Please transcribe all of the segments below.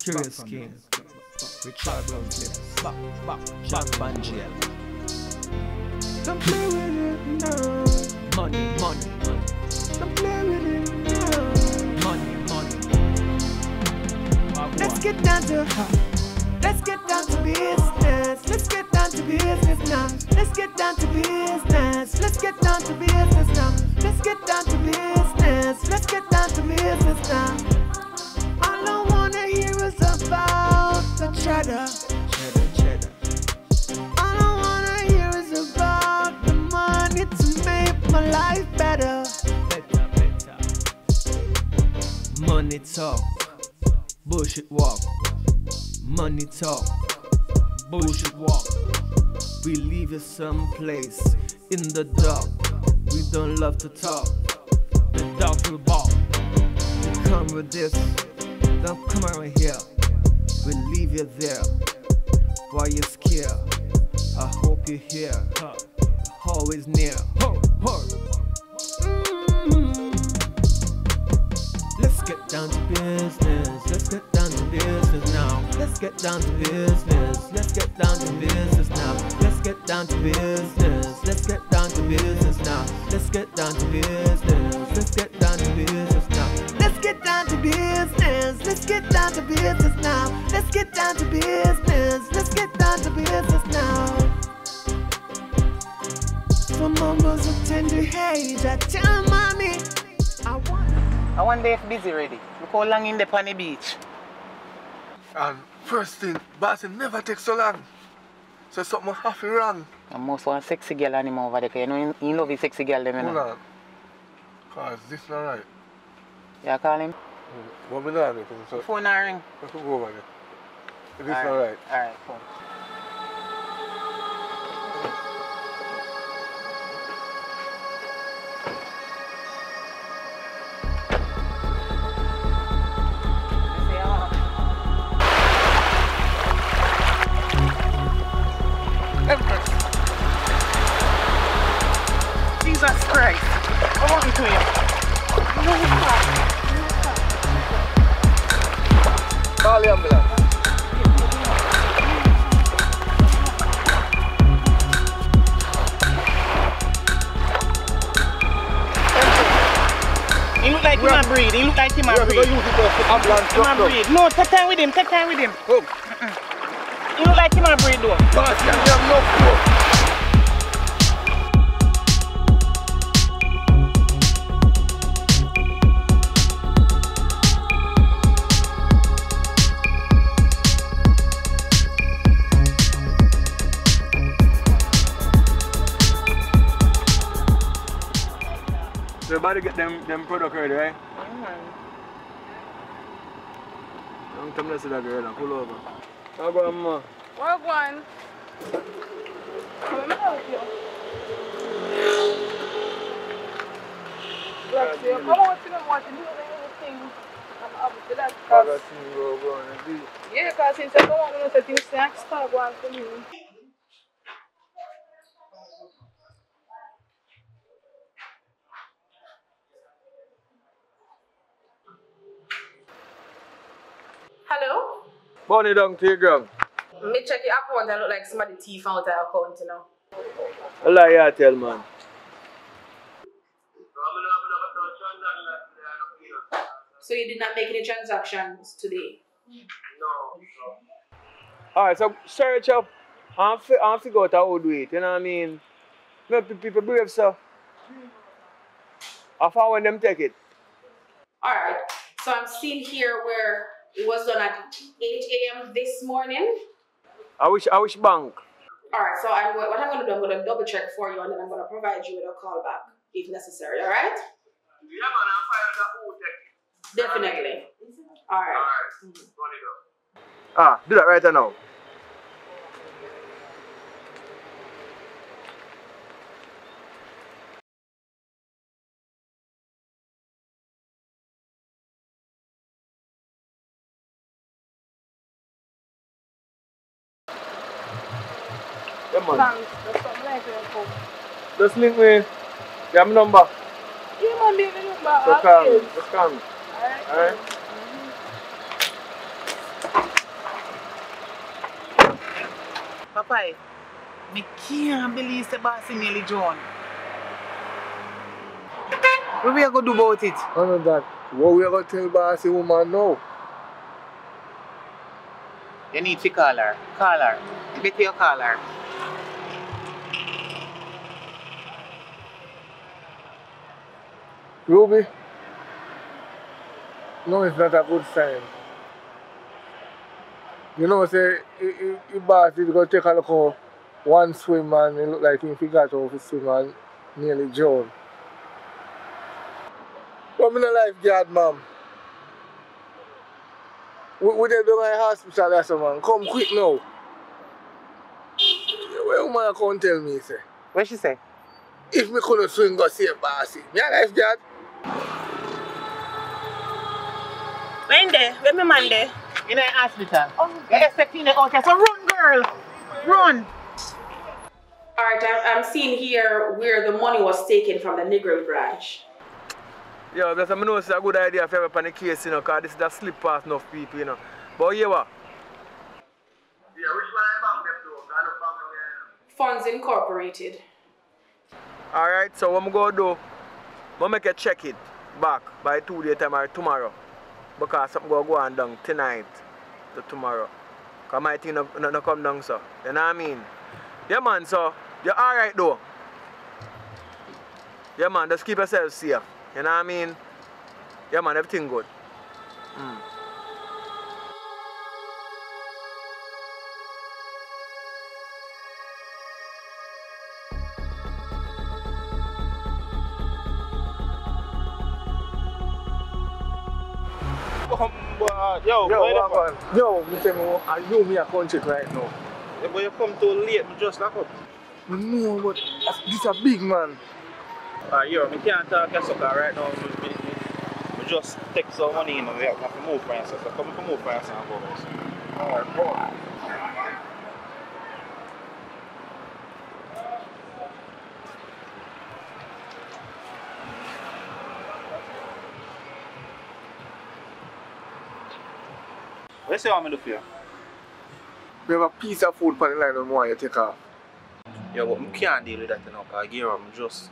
Curious King, Richard Brown Clips, Jack Van Jail. Don't play with it now. Money, money, money. Don't play with it now. Money, money. Let's get down to her. Let's get down to business. Let's get down to business now. Let's get down to business. Let's get down to business now. Let's get down to business. Let's get down to business now. All I wanna hear is about the cheddar. Cheddar, cheddar. All I wanna hear is about the money to make my life better. Better, better. Money talk, bullshit walk. Money talk, bullshit walk. We leave you someplace in the dark. We don't love to talk. The dog will bark. You come with this, don't come around here. We leave you there while you're scared. I hope you're here, always near. Let's get down to business. Let's get down to business now. Let's get down to business. Let's get down to business now. Let's get down to business. Let's get down to business now. Let's get down to business. Let's get down to business now. Let's get down to business. Let's get down to business now. Let's get down to business. Let's get down to business now. For mamas of tender age, I tell mommy I wonder if busy ready. Look how long in the on the beach. And first thing, bossing never takes so long. So something have to wrong. I most want a sexy girl anymore over there, because you know you love a sexy girl them, you know. Hold on. Cause this not right. Yeah, call him? What we doing? So Phone not ring. let's go over there. This not right. Alright, cool. Jesus Christ! What happened to him? Call the ambulance. He look like him a breed. He look like him a breed. No, take time with him. Take time with him. He look like him a breed though. Boss, you have no clue. Everybody get them product ready, right? Don't come to see that girl and pull over. I'll go on, ma. What one? Come help you. Roxy, come on, you don't want to do anything. I'm up to that. Yeah, because since I don't want to do things, start going for me. Hello? Bunny down to your ground. Me check your account and look like somebody thief out your account, you know. A lie you tell, man. So you did not make any transactions today? No. Alright, so search up and figure out how to do it, you know what I mean? Make people brave, so. I found when them take it. Alright, so I'm seeing here where it was done at 8 a.m. this morning. I wish bank. Alright, so what I'm going to do, I'm going to double check for you and then I'm going to provide you with a call back if necessary, alright? Yeah, man, I'm fine with that. Definitely. Alright. Ah, do that right now. Yeah, man. Thanks. That's something like that. Just link me. You have my number. Yeah, man, leave the number. So come. Just come. Alright. Alright. 5. Me can't believe the boss nearly John. What we are going to do about it? I know that. What we are going to tell bossy woman now? You need to call her. Call her. Get your call her. Ruby? No, it's not a good sign. You know, say, the boss is going to take a look at one swim and it look like if he got off his swim and nearly drowned. But I'm in a lifeguard, ma'am. We dey down at the hospital or something. Come quick now. Where woman come tell me, say? What she say? If me couldn't swim, go see a bossy. Me a lifeguard. When there? When my man there? In the hospital. Oh, you're expecting it out there. So run, girl. Run. Alright, I'm seeing here where the money was taken from the Negro branch. Yeah, that's I know it's a good idea if you have a case, you know, because this is a slip past enough people, you know. But yeah, what? Yeah, which line bank them do? Got no bank again. Funds Incorporated. Alright, so what I'm going to do, I'm going to make a check it back by 2 days time or tomorrow. Because something going to go on down tonight to tomorrow. Because my thing not come down, so. You know what I mean? Yeah, man, so you're alright though. Yeah, man, just keep yourself safe. You know what I mean? Yeah, man, everything good. Yo, Yo, me say I do me a country right now. Yeah, but you come too late, me just lock up. No, but this a big man. Yo, me can't talk a sucker right now. We just take some money in and we have to move for yourself. So come and move for yourself and go guys. Alright, go. What you want me to do for you? We have a piece of food on the line and want you to take off. Yeah, but I can't deal with that, you know, because Gary,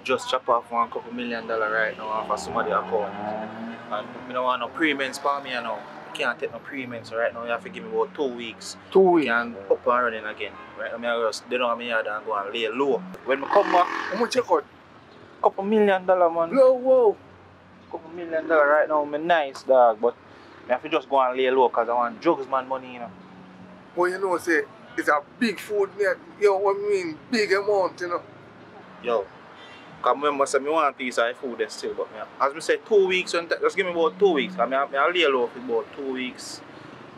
just chop off $1 million right now off of somebody's account. And I don't want no payments for me, you know. I can't take no payments right now. You have to give me about 2 weeks. 2 weeks? I can up and running again. Right now, I just they don't have me yard and go and lay low. When I come back, How much you cut? $2 million, man. Whoa. $2 million right now, I'm nice, dog. But I have to just go and lay low because I want drugs, man, money, you know. Well, you know, say, it's a big food, you know what I mean? Big amount, you know. Yo, because I remember say I want a piece of food there still, but as I say 2 weeks, just give me about 2 weeks. I lay low for about 2 weeks.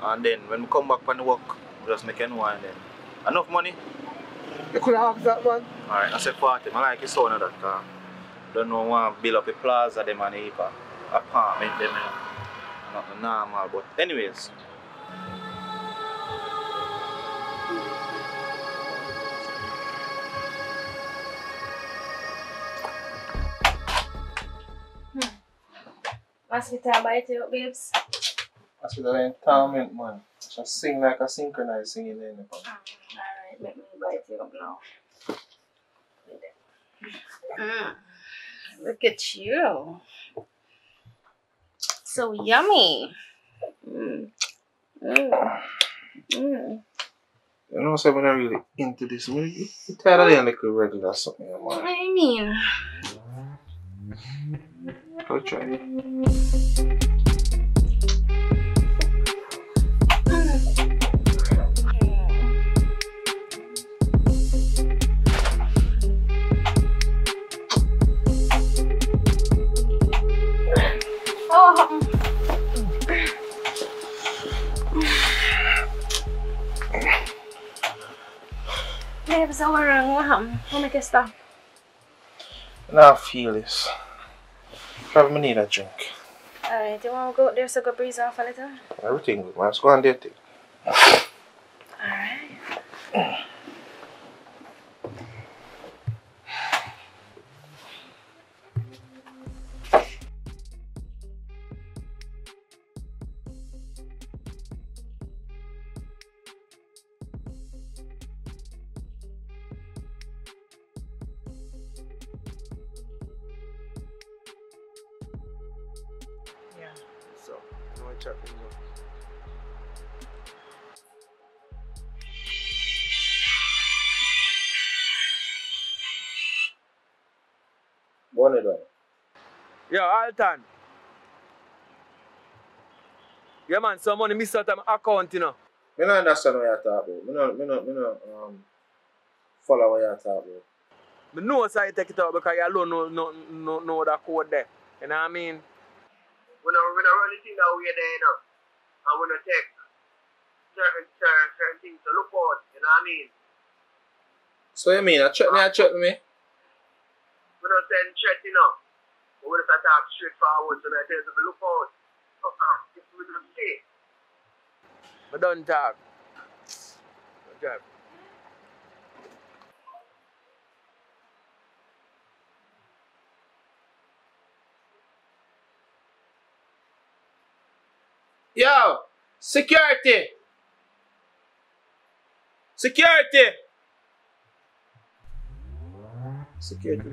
And then when we come back from the work, just make it know and then. Enough money? You could have asked that, man. Alright, I said 40. I like the sound of that car. Don't know want to build up a plaza them and a apartment them, you know. Not normal, but anyways. What's the time by it, babes? That's with the entertainment, man. Just sing like a synchronized singing in the pub. Alright, let me bite you up now. Look at you. So yummy. You know, so I'm not really into this movie. I'm tired of like a regular something, man. What do you mean? Go try it. Babe, so what's wrong? How make it stop? Now I feel this. Probably need a drink. Alright, you want to go out there so go breeze off a little? Everything good, man. Let's go and date it. Alright. So, no chat with you. Bonnie though. Yo, Alton. Yeah man, some money miss out of my account, you know. I don't understand what you're talking about. I don't follow what you're talking about. I know so you take it out because you alone know that code there. You know what I mean? We don't run the thing that way there, you know. And we don't take certain things to look out, you know what I mean? So you mean, threaten me? We don't send threat, you know. But we just talk straightforward, so that there's a look out. If we don't say. I don't talk. Okay. Yo! Security! Security! Security.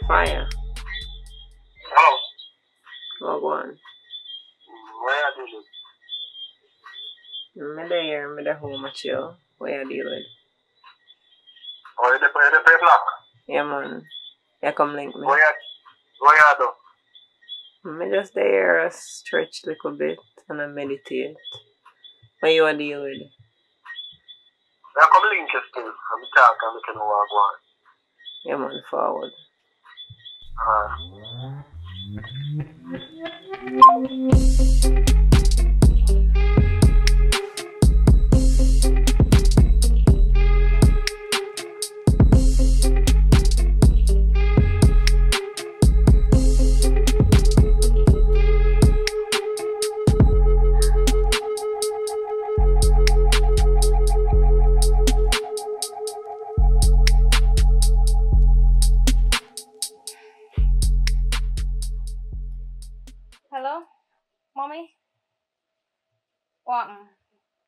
Fire. Hello. Oh, go on. Where are you? I'm there. I'm at home at you. What you deal with? Oh, you're the play block? Yeah, man. You come link me. Where you do? I'm just there. I stretch a little bit and I meditate. What you want to deal with? I come link you still. I'm talking, I'm looking over one. Yeah, man. Forward. Hello? Mommy? What?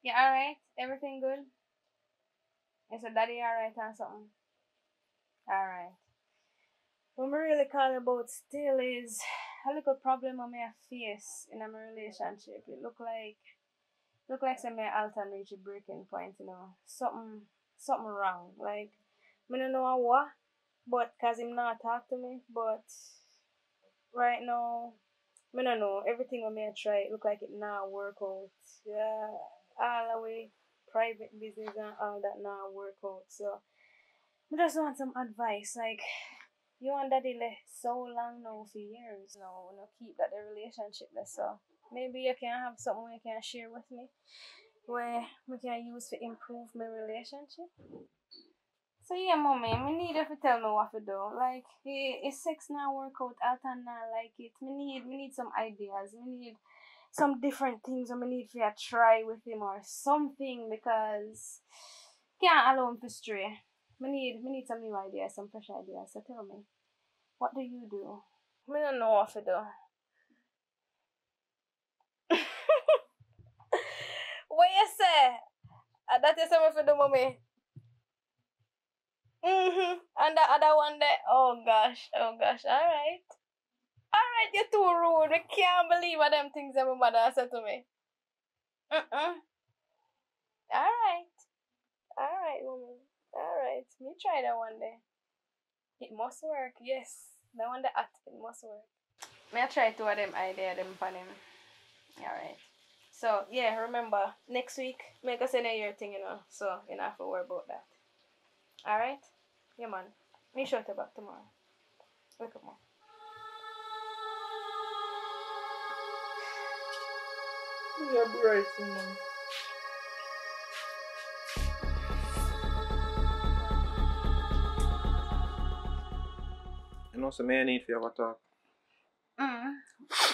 You alright? Everything good? Is your daddy alright or something? Alright. What I'm really calling about still is a little problem I may face in my relationship. It look like some may Alton reach a breaking point, you know. Something wrong. Like I don't know what, but cause him not talk to me, but right now I don't know. Everything I may try, it look like it not work out. Yeah, all the way private business and all that not work out. So I just want some advice. Like you and daddy left so long now for years now, you know, keep that the relationship there. So maybe you can have something you can share with me where we can use to improve my relationship. So yeah, mommy, me need you to tell me what to do. Like, if sex not work out, Alton not like it. Me need some ideas. Me need some different things. I me need to try with him or something because can't allow him to stray. Me need some new ideas, some fresh ideas. So tell me, what do you do? Me don't know what to do. What you say? That is something for the mommy. And the other one there. Oh gosh. Alright, you're too rude. I can't believe what them things that my mother said to me. Alright, woman. Alright. Me try that one day. It must work, yes. The one that it must work. May I try two of them idea them for him. Alright. So yeah, remember next week make us send your thing, you know. So you don't have to worry about that. Alright? Yeah man. Me show you back tomorrow. Wake up, mom. You're bright, man. You know, so may need for you to talk.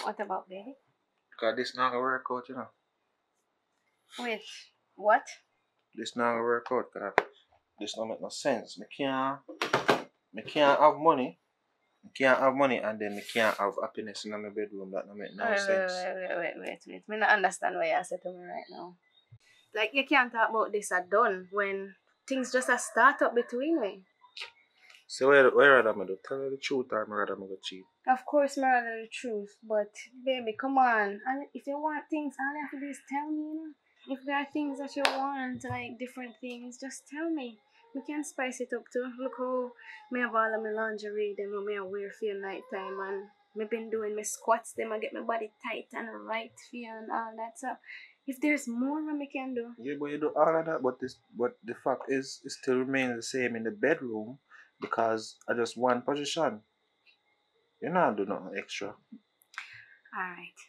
What about baby? Because this not gonna work out, you know. Wait, what? This not gonna work out, because This don't make no sense. Me can't have money. Me can't have money and then me can't have happiness in my bedroom. That don't make no sense. Wait. Me not understand what you said to me right now. Like, you can't talk about this at done when things just a start up between we. So where am I do? Tell her the truth or am I rather go cheat? Of course, me rather the truth, but baby, come on. And if you want things, all you have to do is tell me, you know. If there are things that you want, like different things, just tell me. We can spice it up too. Look how me have all of my lingerie, them how me I wear for your night time, and me been doing my squats, them I get my body tight and right for you and all that. So if there's more what me can do. Yeah, but you do all of that, but the fact is, it still remains the same in the bedroom because I just one position. You not do nothing extra. Alright.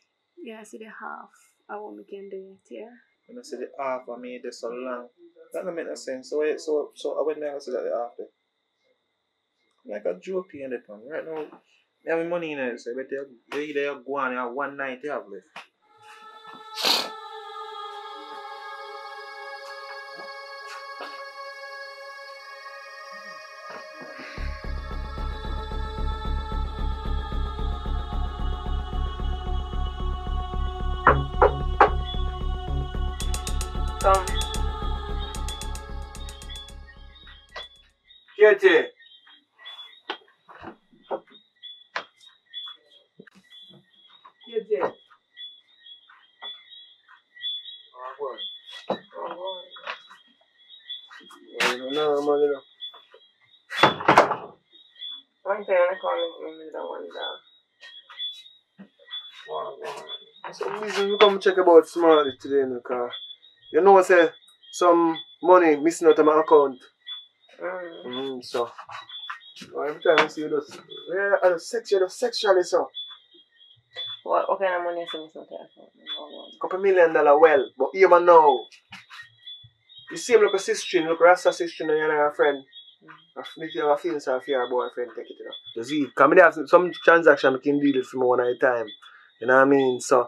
Yeah, see the half of what we can do it, yeah? When I see the half of me, this so long. That don't make no sense. So when I see that the half there. Like a joke in the pan. Right now, you have money in it, so but you either go on, you have one night you have left. Come. Katie. Katie. No, man, you know. One time I call me that one down. So reason we come check about Smalley today, because you know say some money missing out of my account. So every time I see you just sexually so. What kind of money is missing out of your account? $2 million well, but even now. You see him look a sister, look Rasta sister and you're a friend. If you have a feeling for your boyfriend, take it, you know. You see, because I have some transaction I can deal with from one at a time. You know what I mean? So,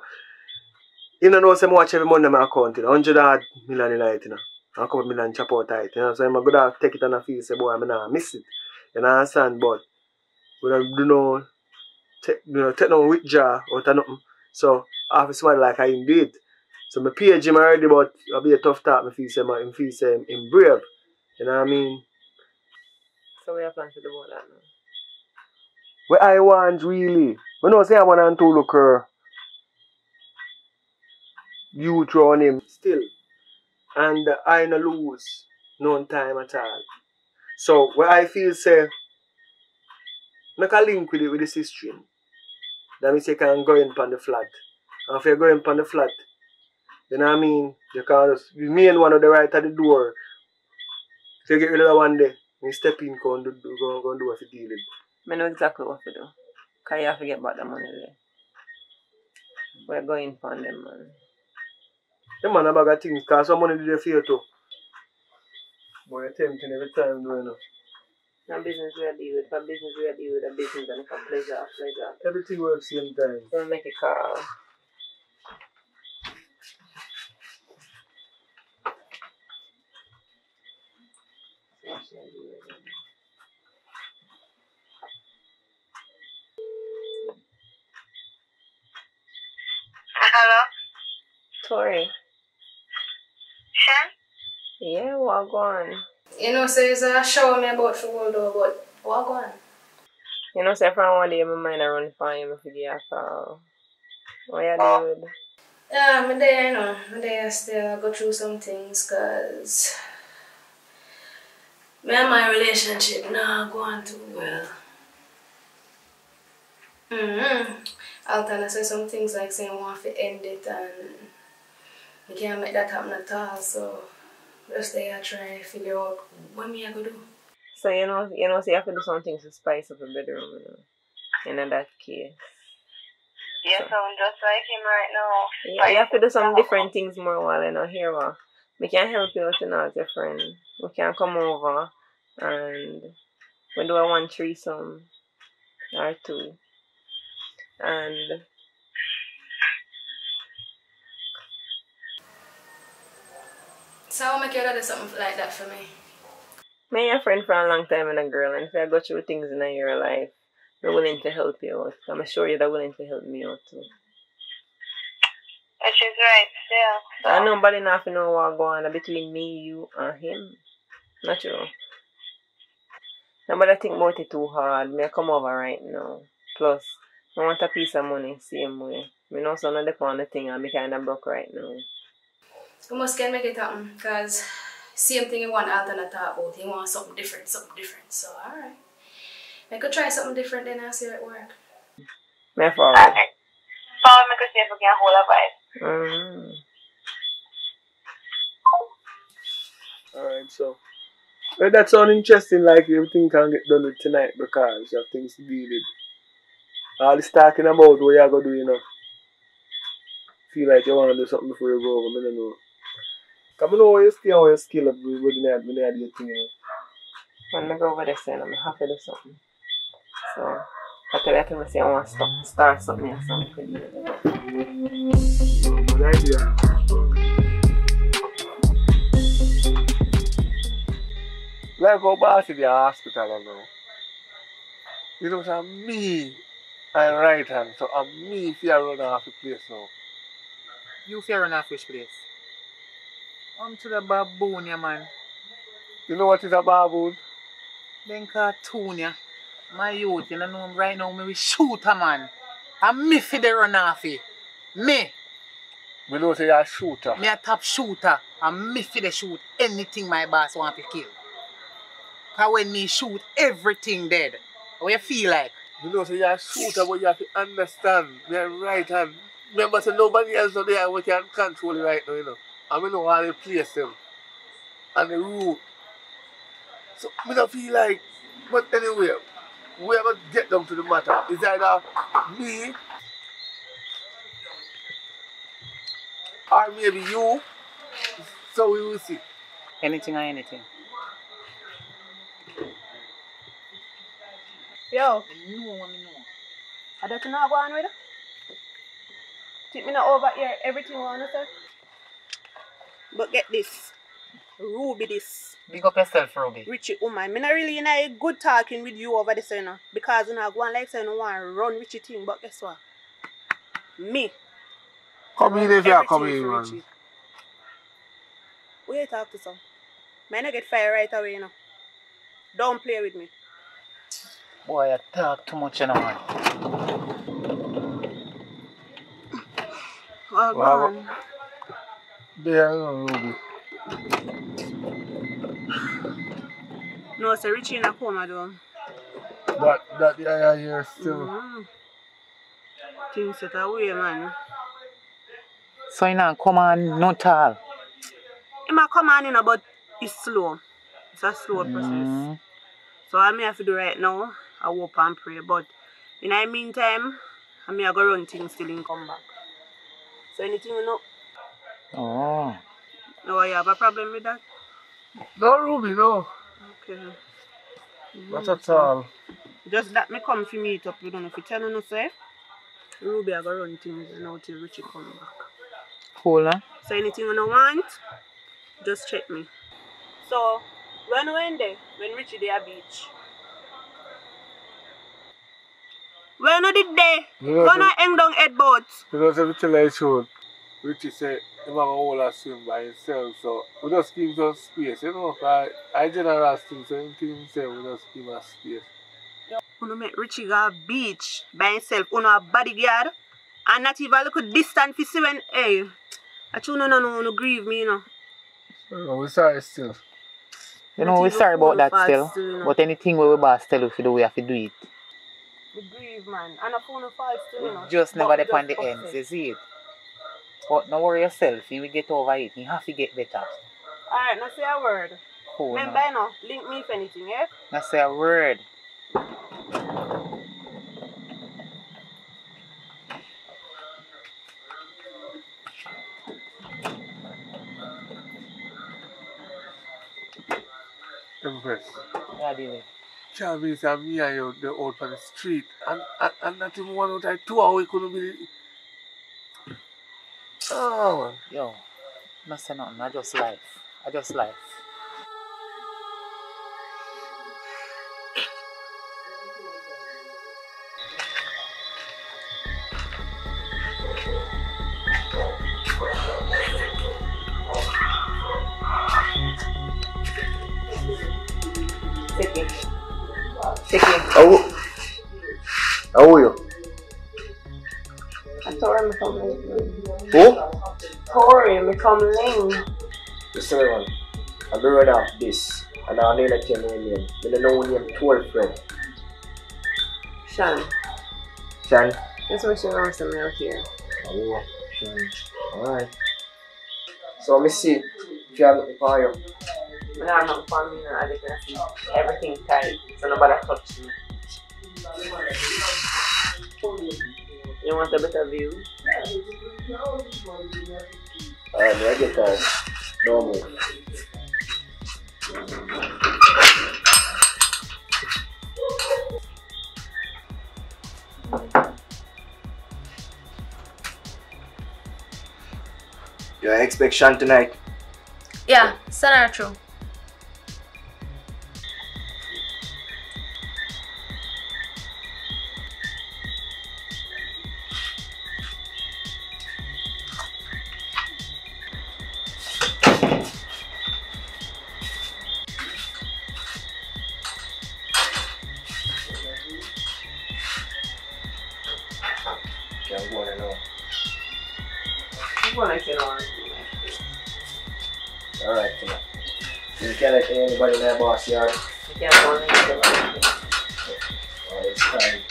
you know, I watch every month in my account, you know, 100 million in it, you know. And a couple million chop out it, you know. So I'm going to take it and I feel, say, boy, I'm not miss it. You know what I'm saying? But we don't do take no withdrawal out of nothing. So, I have somebody like I did. So I page him already, but it'll be a tough talk. I feel say I'm brave. You know what I mean? So we are planning to do all that now. What I want really, I know say I want to look her youth around him still. And I no lose no time at all. So what I feel say, make a link with it with this history. That means you can go in on the flat. And if you go in on the flat, you know what I mean? You can just remain one of the right at the door. If you get rid of that one day, you step in, go and do what you deal with. I know exactly what to do. Because you have to get back the money there. We're going for them, man. The man a bag of things, because some money do they fear too. But you're tempting every time, you know. No business we are deal with. For business we are deal with a business and for pleasure. Everything works same time. So make a call. Hello? Tori. Shan? Yeah, what going? You know, so it's a show me about the world, but what going? You know, say from one day my mind I run for him if you give a call. What you do with? Yeah, I'm there, you know. I'm there still go through some things, because me and my relationship not going too well. I'll tell you say some things like saying I want to end it and I can't make that happen at all, so just there try to figure out what me I go do. So you know, so you have to do something to spice up the bedroom, you know. In that case. Yes, so, I'm just like him right now. Yeah, you have to do some different things more while, you know, here what. We can help you out, you know, as your friend. We can come over and we do a 1 threesome or 2. And so I'll make you do something like that for me. Me and a friend for a long time and a girl, and if I go through things in your life, we're willing to help you out. I'm sure you're willing to help me out too. Which is right, still. So. And nobody not know what's going on between me, you, and him. Not true. Nobody think about it too hard. Me come over right now. Plus, I want a piece of money same way. Me know some of the on the thing and me kind of broke right now. You must can make it happen, because same thing you want alternate talk about. You want something different, So, alright. I could try something different then and see how it works. Me forward. Alright. Forward, me could see if we can hold a vibe. Alright, so. Well, that sounds interesting, like everything can get done with tonight because you have things to deal with. All this talking about what you're going to do, you know. Feel like you want to do something before you go over, I don't know. Because I know where you stay and where you skill up with the idea thing, you know. When I go over there, I'm have to do something. So, after that, I say I want to start something or something. Good idea. Like how boss in the hospital now. You know, so me and right hand, so I'm me if you run off the place now. You fear run off which place? To the baboon, yeah, man. You know what is a baboon? Then cartoon, yeah. My youth, you know right now, me we shoot a man. And me fi the run off it. Me. Me know say you're a shooter. Me a top shooter. And me fi the shoot anything my boss want to kill. Cause when me shoot, everything dead. What you feel like? You know say you're a shooter, but you have to understand. You're right hand. Remember, so nobody else out there we can control it right now, you know. And we know how they place them. And the route. So, I don't feel like, but anyway, we have to get down to the matter. It's either me, or maybe you, so we will see. Anything or anything. Yo. Me know. I don't know go on with it. Take me not over here, everything you want to say. But get this. Ruby this. Big up yourself, Ruby. Richie woman. Me not really in a good talking with you over this, you know. Because you know, go on like say you want to run Richie thing, but guess what? Me. Come in if you are coming in, man. Who you talk to some? Man, I get fired right away, you know. Don't play with me. Boy, you talk too much, you know, man. Well, go on. There you go, Ruby. No, so Richie in a coma though. That I hear still. Things set away, man. So you know, come on, not all. It might come on, you know, but it's slow. It's a slow process. So I may have to do right now. I hope and pray. But in the meantime, I may go run things till he come back. So anything you know? Oh. No, you have a problem with that? No, Ruby, no. Okay. Not at all. Just let me come to meet up. You don't know if you tell me, say. Ruby, I go run things now till Richie come back. Cool, huh? So anything you don't want, just check me. So, when we end there? When Richie there at beach? When we did there? Gonna hang down headboards. You know, everything like should. Richie said he might hold a swim by himself, so we just give him space, you know. I general things, so anything he said, we just give him a space. You make Richie go to beach by himself, you know, a bodyguard, and not even look distant for see when, hey, I don't no grieve me, you know. So, we're sorry still. You know, we're sorry about that still, you know. But anything we boss tell you to do, we have to do it. We grieve, man, and a phone falls still, you know. Just never depend on the ends, you see it. But don't worry yourself, you will get over it, you have to get better. Alright, now say a word. Cool, remember, you know, link me if anything, yeah? Now say a word. Empress. Yeah, dear. Can't be say me and you the out on the street and not even 1 out of 2 hours we couldn't be. Oh man. Yo, not say nothing, I just life. Sicky. How are you? I told him to come link. Who? Tori, me come link. Listen, man. I'm running off this. And I'll nearly tell you my name. I don't know your name, tour friend. Shan. Shan? That's what she wants to me out here. Oh, Shan. Alright. So, let me see if you have nothing for you. I don't have nothing for me now. I just see everything tight. So nobody touch me. You want a better view? Alright, I get that. Don't move. You expect Shan tonight? Yeah, send her through. Okay, I'm going now. I'm going to get on. Alright, you can't let anybody in that boss yard. You can't go in there. Oh, it's fine.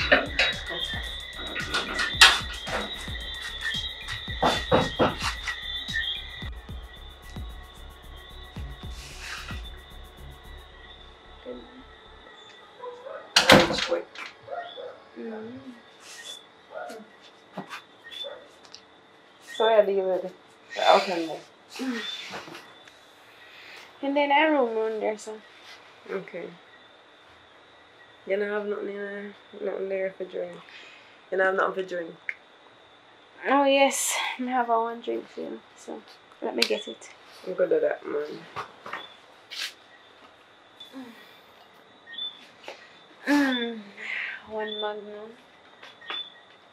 So I deal with it. Out in there. And then I room around there, so. Okay. You don't have nothing in there, nothing there for drink. You don't have nothing for drink. Oh yes, I have a one drink for you, so let me get it. I'm good at that, man. One Magnum.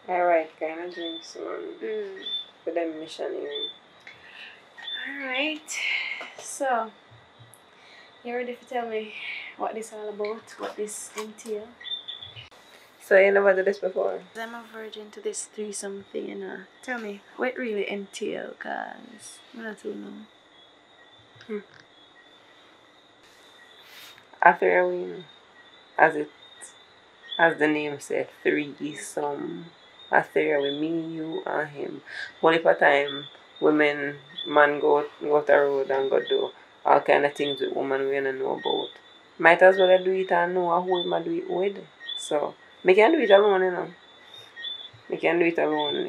Alright, kind of drinks, man. For them missionary. Alright, so you ready to tell me what this all about, what this entail? So you never did this before? I'm a virgin to this threesome thing, you know. Tell me, what it really entail, cause I don't know. After a win, as the name said, threesome. After with me, you, and him. Only for time, women, man go to the road and go do all kind of things with women we don't know about. Might as well do it and know who I do it with. So, me can do it alone, you know. Me can do it alone if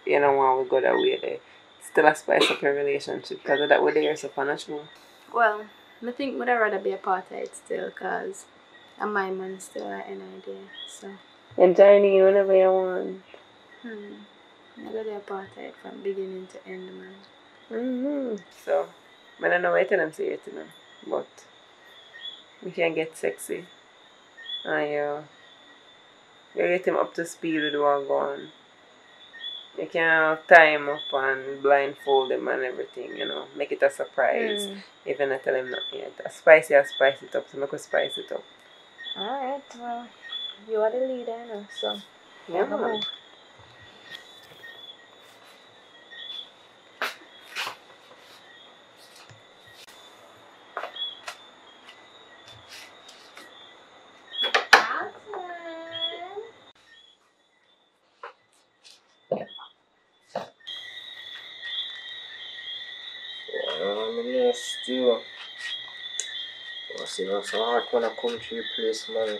you know want to go that way there. Still a spice up your relationship because of that way there, so financial. Well, I think I'd rather be a part of it still, cause I'm my man still at an idea, so. And tiny whenever you want. I got a part of it from beginning to end, man. So, I don't know what them say it, you know, but we can get sexy. And you get him up to speed with what's going on. You can tie him up and blindfold him and everything, you know. Make it a surprise. If you not tell him nothing yet. A spice it up, so make us spice it up. Alright, well, you are the leader, you know, so. Yeah, man. Still, I see that's so hard when I come to your place, man.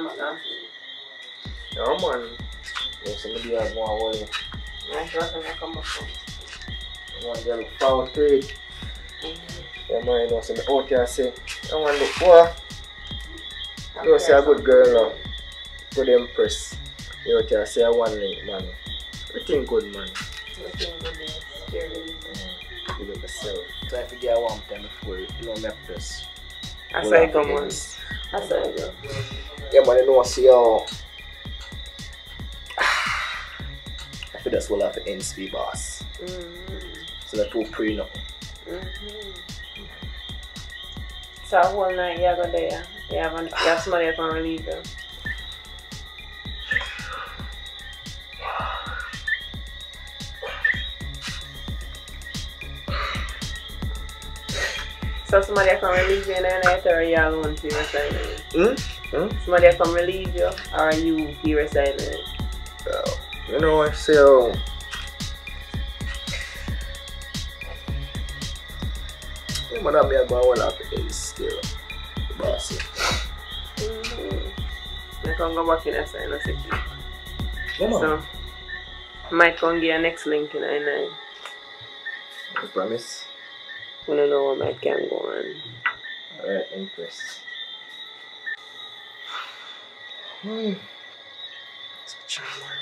come back and see. No man. You see me there more away. Nice rock and I come back home. You want to look forward to it. Yeah man, you know, so me out here say, I want to look for. You say a good girl now. Good empress. You out here say a one link man. Everything good man. Everything good, yes. You look yourself. So if you get one time before you know me press. That's how you go man. That's how you go. Yeah man, you know see how I feel that's what I have to ends be boss. So the two pre now. So a whole night you go there. You have somebody that can relieve you. So somebody that can relieve you in the night, or are you alone for your assignment? Somebody that can relieve you, or are you for your assignment? You know I say man, I'm going to hold up the days still. The boss. I can go back in the assignment section. Yeah, man. So might come get your next link in the night. I promise. We don't know what might can go on. Alright, impressed. It's a charmer.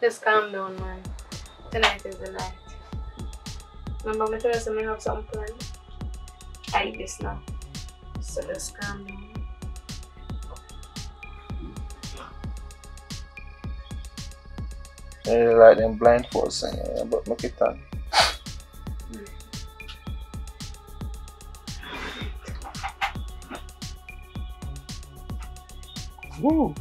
Just calm down, man. Tonight is the night. Remember, I told you I have some plan. I eat this now. So just calm down. I really like them blindfolds singing, but make it on. Woo!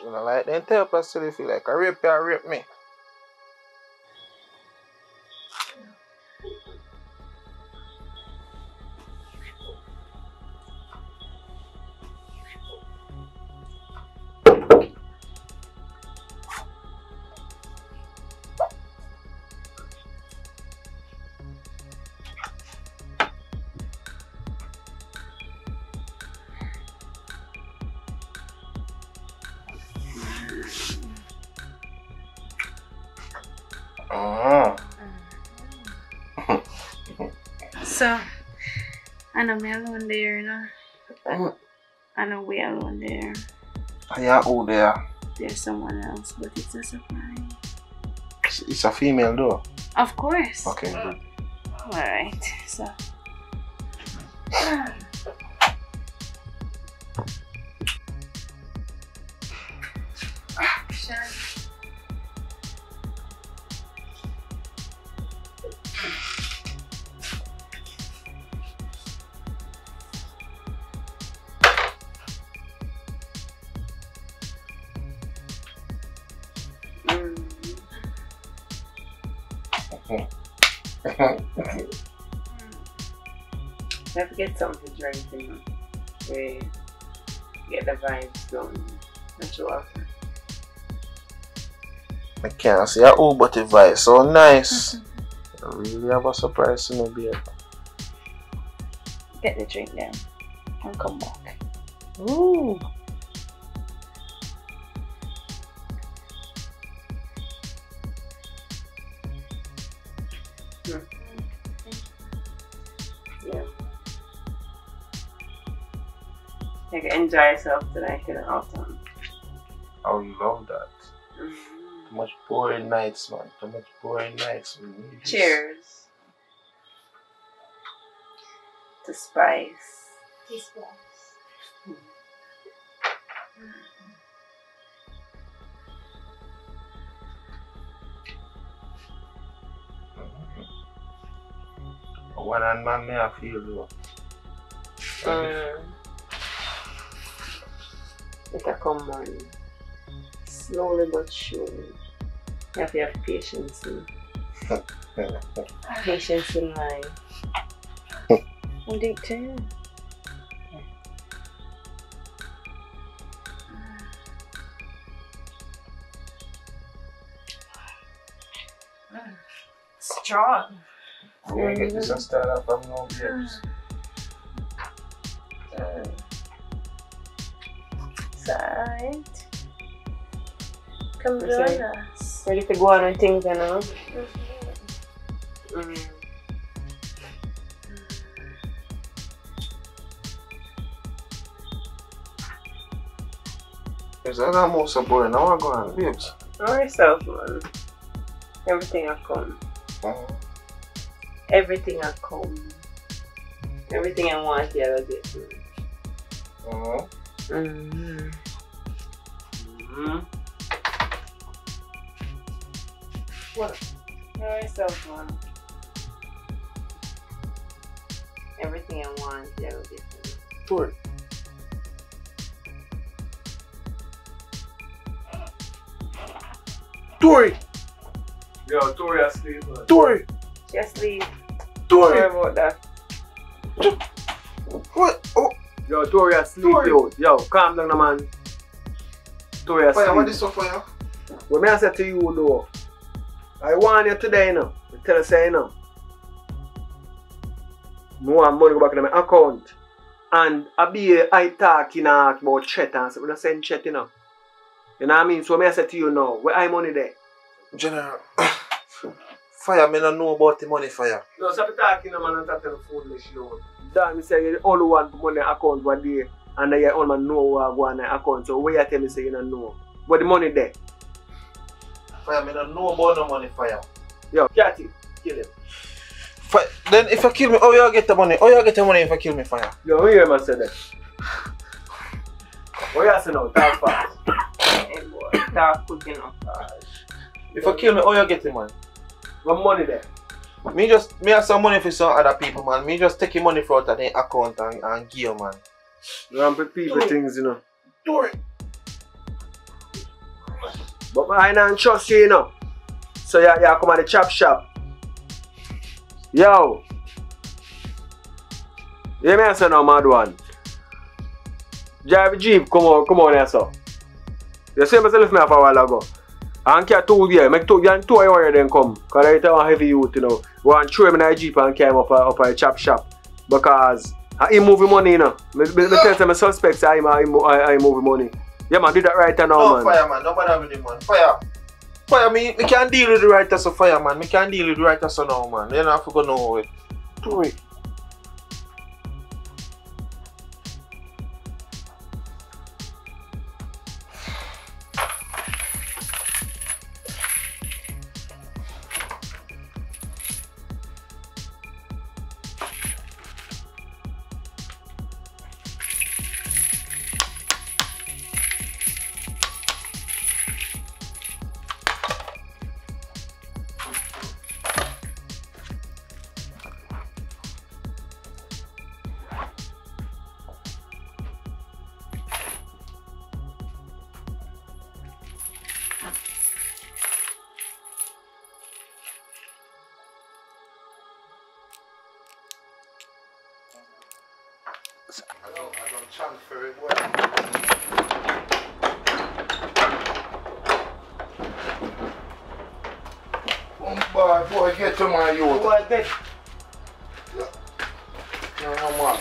When I like them tell us still feel like a rape you or rape me. So, I know me alone there, you know. I know we alone there. Yeah, who there? There's someone else, but it's a surprise. It's a female though? Of course. Okay, good. Alright, so. I have to get something to drink, you know. Wait. Get the vibes going. That's what. I can't say but the vibe so nice. I really have a surprise to me, babe. Get the drink down and come back. Ooh. Yeah. You can enjoy yourself tonight in the autumn. Oh, you love that. Too much boring nights, man. Too much boring nights. Cheers. To spice. To spice. One and man, may I feel though. It'll come on. Slowly but surely. You have to have patience. Patience in life. And deep too. Strong. Yeah, get this and start up from no babes. Side. Come join us. Ready to go on with things, you know? Is that almost a boy? Now I'm going, babes. Know yourself, man. Everything will come. Everything will come. Everything I want, you will get. What? Know yourself, man. Everything I want, you will get. Tori. Tori! Yo, Tori asleep, man. Tori! She asleep. Tori! Sorry about that. What? Oh. Yo, Tori asleep, yo. Yo, calm down, man. Tori asleep. Fire, what is up, fire? What me I say to you, though? I want you today, you know. I tell you, say, you know. I want money go back in my account. And I talking about chat and so I send chat, you know. You know what I mean? So I say to you now, where I money there? General, fire, me don't know about the money, fire. No, so I'm talking to man and talking to phone list, yo. Dan, me say you the only one for money account one day and then you only man know what go on the account. So where you tell me say you don't know? But the money there. Fire, me don't know about no money, fire. Yo, catch it, kill him. Fire. Then if you kill me, how you get the money? How you get the money if you kill me, fire? Yo, who hear me say that? What you say now? Talk fast. Hey boy, talk quick enough. If you kill me, how you get the money? What money there? Me have some money for some other people, man. Me just take your money from out of the account and give you, man. Rampant people things, you know. Do it. But I don't trust you, you know. So you come at the chop shop. Yo. You hear me say no, mad one? Drive a Jeep, come on here, so. You see myself me for a while ago. And carry 2 years, make 2 years then come. Because I tell heavy youth, you know. One throw him in a Jeep and carry him up a chop shop. Because he moving money, you know. I tell my suspects I moving money. Yeah man, do that right now, no, man. Fire, man. Don't bother with him, man. Fire. Fire, me can't deal with the writer, so fire, man. Me can't deal with the writer, so now, man. You don't have to go nowhere. Do it. I don't transfer it well. Boy, get to my youth. Boy, get. No, man.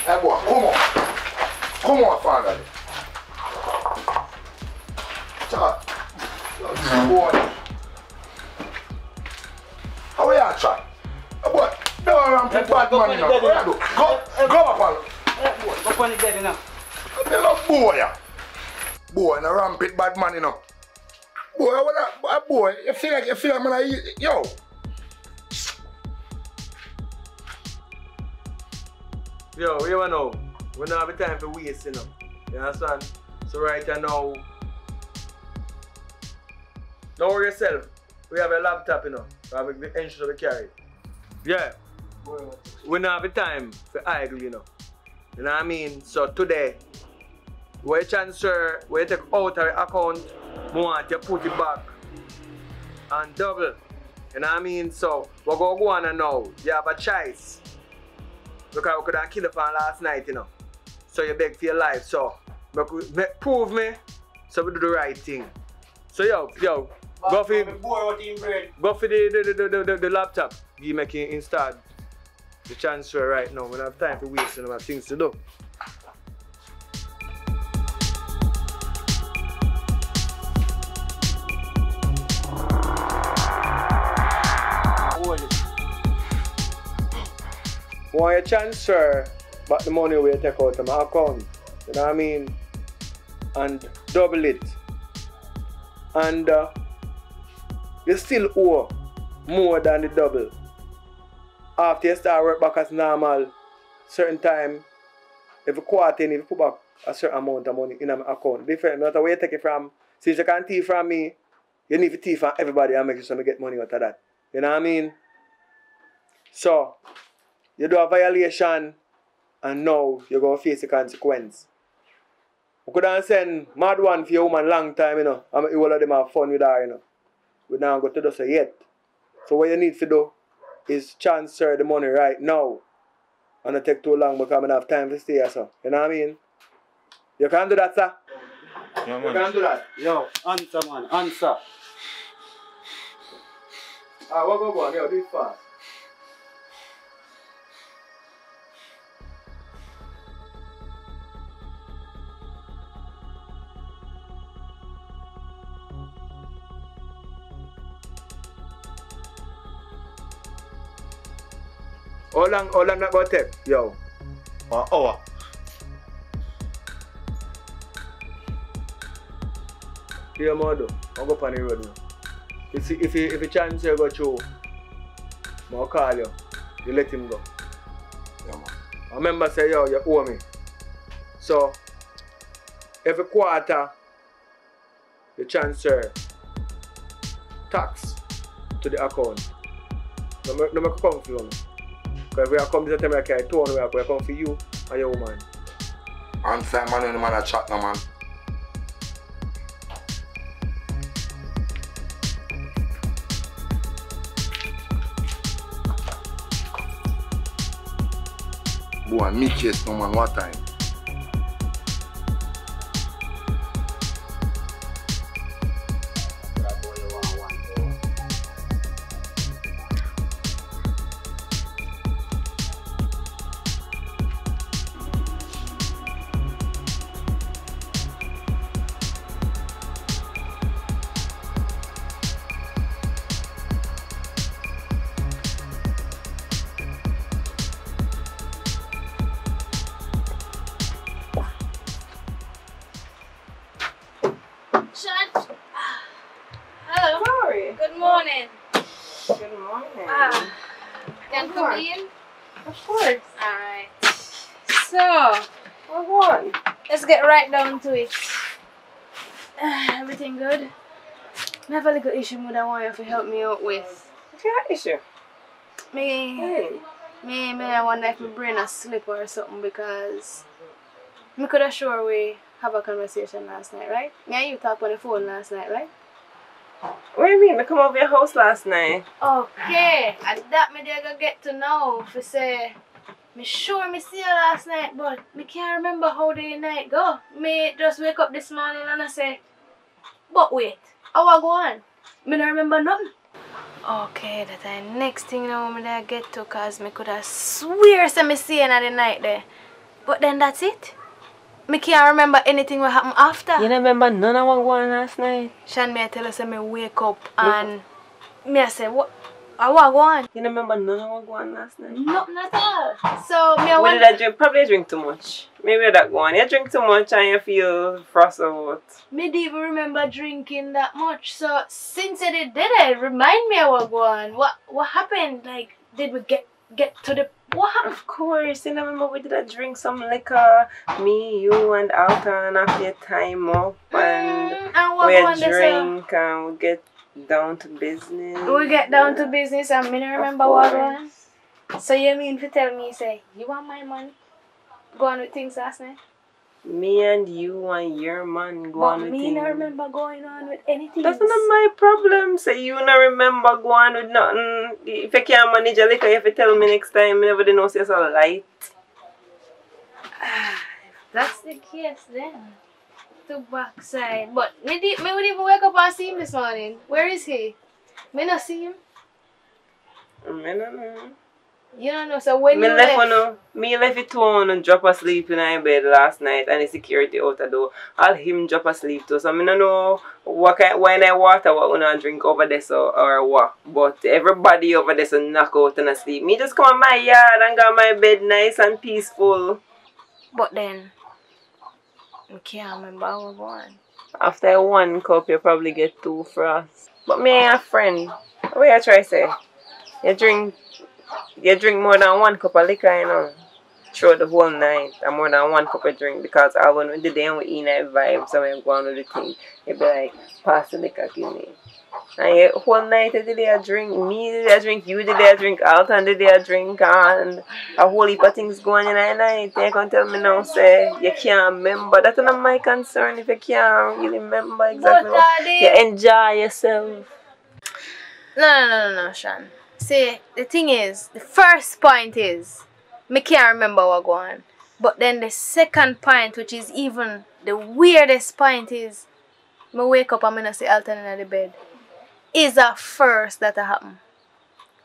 Hey, boy, come on. Come on, father. Chat. Boy. How are you, chat? Hey, boy, don't run to bad man, you know. What you do? Go up on. Go on the bed, you know. Tell a boy. Boy, no rampant bad man, you know. Boy, boy, you feel like man, yo. Yo, you know, we don't have time for waste, you know. You understand? So right now, don't worry yourself. We have a laptop, you know. We have the engine to carry. Yeah. We don't have time for idle, you know. You know what I mean? So today, we transfer, we take out our account, we want you put it back and double. You know what I mean? So we're going to go on and now. You have a choice. Because we could have killed you from last night, you know. So you beg for your life. So prove me so we do the right thing. So yo, go for the laptop. You make it install the transfer right now. We don't have time to waste, and we have things to do. Want you transfer back the money we take out of my account, you know what I mean? And double it. And you still owe more than the double. After you start work back as normal, certain time, every quarter, if you put back a certain amount of money in my account, different, no matter where you take it from, since you can't thief from me, you need to thief from everybody and make sure you get money out of that. You know what I mean? So, you do a violation and now you're going to face the consequence. We could have sent mad one for your woman long time, you know. And all of them have fun with her, you know. We don't go to do so yet. So what you need to do is transfer the money right now. And not take too long because I don't have time to stay here, so. You know what I mean? You can do that, sir? Yeah, you can do that? Yo, answer, man. Answer. What go on? Yo, do it fast. How long that go take? Yo. 1 hour. Here, Modo. I'll go on the road now. If you chance you go through, I'll call you. You let him go. Yeah, man. I remember say, yo, you owe me. So, every quarter, you transfer tax to the account. No make come for you. Because if we are coming to the time I carry 200, we are coming for you and your woman. Answer, man, when the man a chat now, man. Boy, me case no man, what time? Hello. Sorry. Good morning. Good morning. Can come in? Of course. Alright. So, What? let's get right down to it. Everything good? I have a little issue that I want you to help me out with. What's your issue? I wonder if my brain has slip or something because I could have sure we have a conversation last night, right? Me and you talked on the phone last night, right? What do you mean? I come over your house last night. Okay, and that me they go get to know if say me sure me see you last night, but me can't remember how the night go. Me just wake up this morning and I say, but wait, how I go on? Me don't remember nothing. Okay, that the next thing now I get to, cause me could have swear say me see at the night there. But then that's it. Me can't remember anything what happened after. You remember none of what going last night? Shan, me I tell you say me wake up and me I say what what going? You remember none of what going last night? Nothing at all. So me I What want did I drink? Probably drink too much. Maybe that going. You drink too much and you feel frost out. me didn't even remember drinking that much. So since I did it, remind me of what going. What happened? Like did we get to the what happened? Of course, you remember we did drink some liquor, me, you, and Alton after your time up, and we drink and we get down to business. We get down to business and me don't remember what going. So you mean to tell me, say, you want my man go on with things last night? Me and you and your man go on with things. But me don't remember going on with anything. That's not my problem. So you don't remember going with nothing. If you can't manage a liquor, you have to tell me next time. I never did know you're so light. If that's the case then. To backside. But me would even wake up and see him this morning. Where is he? Me not see him. I don't know. You don't know, so when me you left me left it on and drop asleep in my bed last night and the security out the door. All him drop asleep too. So I don't know what kind when I water what when I drink over there so or what. But everybody over there so knock out and asleep. Me just come on my yard and got my bed nice and peaceful. But then I can't remember how we're going. After one cup you probably get 2 frosts. But me and a friend, what I try to say? You drink more than 1 cup of liquor, you know, throughout the whole night, and more than 1 cup of drink, because when we did the we eat night vibes and we go on with the thing, you'd be like, pass the liquor, give me. And the whole night you did a drink, me did a drink, you did a drink, Alton did a drink, and a whole heap of things going in the night. You can tell me now, say, you can't remember. That's not my concern if you can't really remember exactly what you enjoy yourself. No, Sean. See, the thing is, the first point is, me can't remember what going on. But then the second point, which is even the weirdest point is, me wake up and me not see Alton in the bed. Is a first that happen.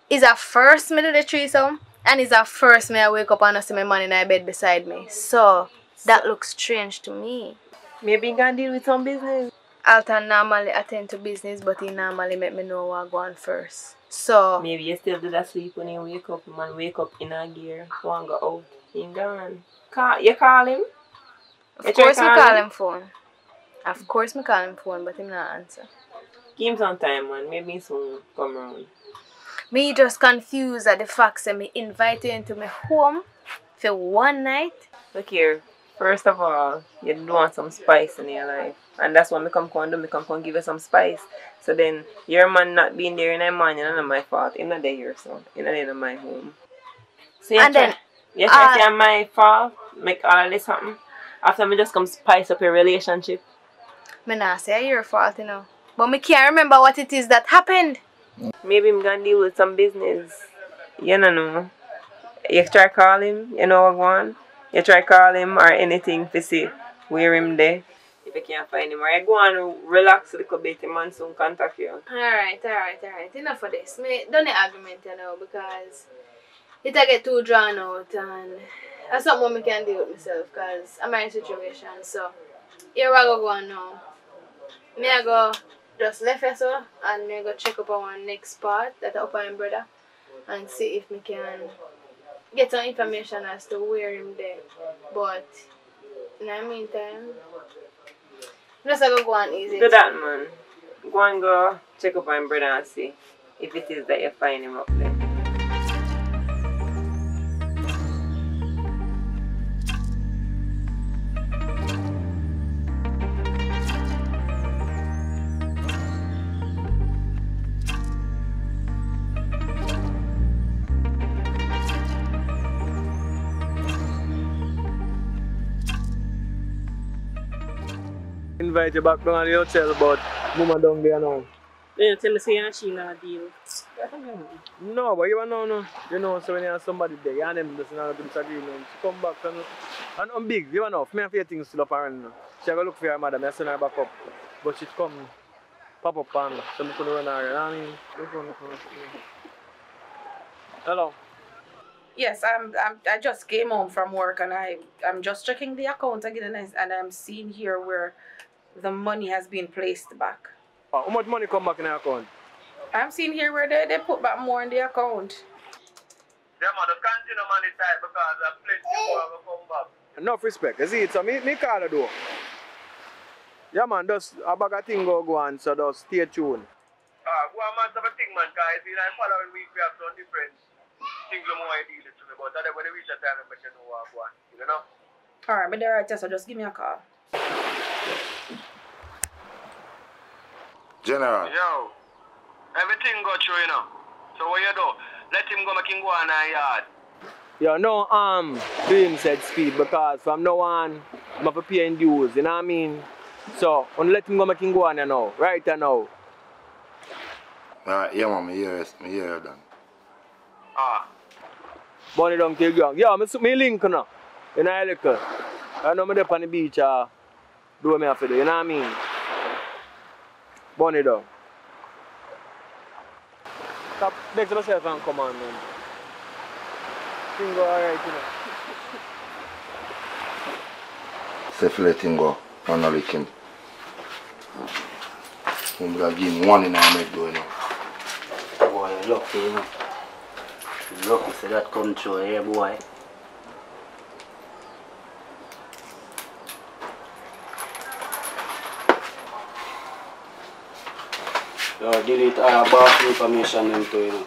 Is a first me do the threesome, and is a first me I wake up and not see my man in the bed beside me. So, that looks strange to me. Maybe you can deal with some business. Alton normally attend to business, but he normally make me know what go on first. So maybe you still do that sleep when you wake up. Man wake up in a gear, go and go out. He gone. You call him? Of course me call him phone. Of course me call him phone, but him not answer. Give him some time, man. Maybe soon come round. Me just confused at the fact that me invite you into my home for one night. Look here. First of all, you do want some spice in your life. And that's what I come do. I come give you some spice. So then, your man not being there in the morning, it's not my fault. He's not there here, so he's not in my home. So you say it's my fault, make all of this happen. After me just come spice up your relationship. Me not say it's your fault, you know. But me can't remember what it is that happened. Maybe I'm gonna deal with some business. You don't know. You try call him, you know what going. You try call him or anything to see where him there. If you can't find him, or you go and relax a little bit, the man soon contact you. Alright. Enough of this. Me don't need argument, you know, because it get too drawn out and that's something I can deal with myself because I'm in a situation. So here I go on now. Me I go just left here so and me go check up on one next spot that I up on brother and see if me can get some information as to where him there. But in the meantime, just go on easy. Do that, man. Go and go check up on brother and see if it is that you find him up there. Invite you back down to the hotel, but mama down there now. Then you tell me say she not deal. No, but you know, no. You know, so when you have somebody there, you and them just not disagreement. She come back and I'm big, you know. Me have few things still up around now. She go look for her mother, I send her back up. But she come pop up on me. So I couldn't run out. You know what I mean? Hello. Yes, I just came home from work and I'm just checking the account again and I'm seeing here where the money has been placed back. How much money come back in the account? I'm seeing here where they put back more in the account. Yeah, man, the continue money type because I plenty more will come back. Enough respect. You see it? So me call the door. Yeah, man, just a bag of thing go on, so just stay tuned. Go on, man, have a thing, man, guys. In the following week, we have some different things more I deal with me, but then when we reach the time, I bet you know what go on. You know? Alright, but they're right there, so just give me a call. General. Yo, everything go through, you know. So what you do? Let him go, make him go on our yard. Yeah, no to him said speed because from now on, I'm going to pay in dues, you know what I mean? So, I'm let him go make him go on now, right now. Alright, yeah, man, me hear you done. Bunny down till ground. Yeah, me link now. You know, little. I know me up on the beach, do what me have to do, you know what I mean? Bunny down. Stop, make yourself and come on, man. Thing go alright, you know. Safe let him go, and not lick him. I'm going to give him one in our mid door, you know. Boy, you're lucky, you know. You're lucky to that come through here, boy. Delete all about information into, you know.